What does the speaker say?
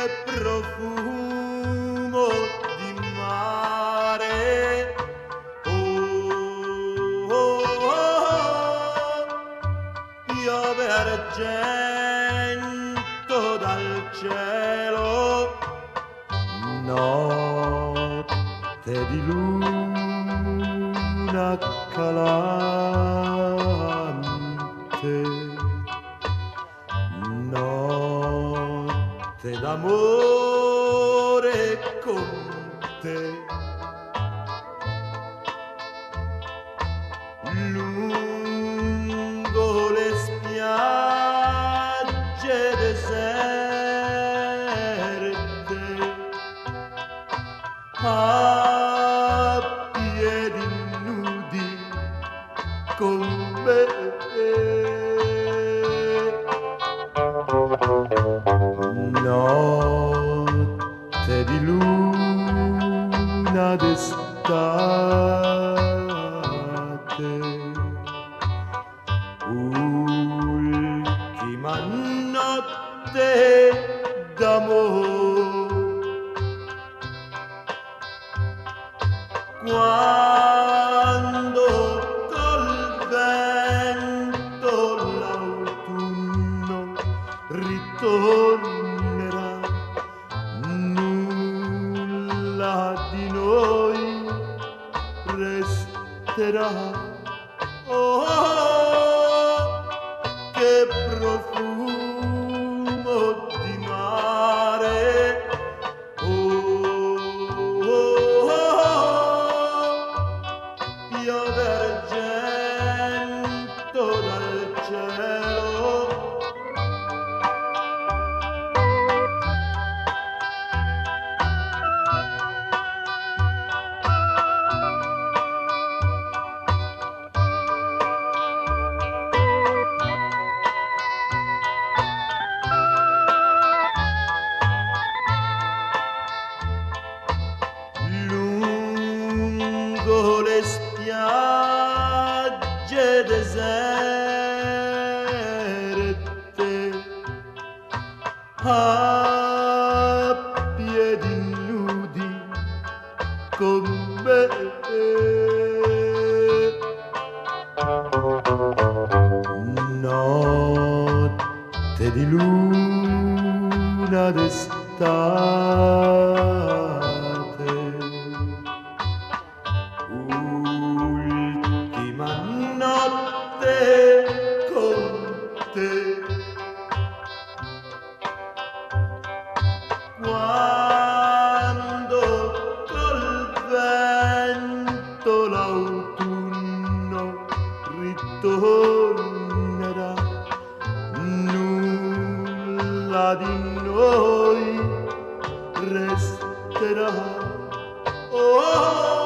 che profumo di mare. Oh, oh, oh, piove argento dal cielo, notte di luna calante, notte d'amore con te. Lungo le spiagge deserte, a piedi nudi con me. Notte di luna d'estate, ultima notte d'amore, quando col vento l'autunno ritornerà, nulla di noi resterà. Oh, che profumo di mare. Oh, oh, oh, piove argento dal cielo, lungo le spiagge deserte, a piedi nudi con me. Notte di luna d'estate, ultima notte con te, quando col vento l'autunno ritornerà, nulla di noi resterà. Oh,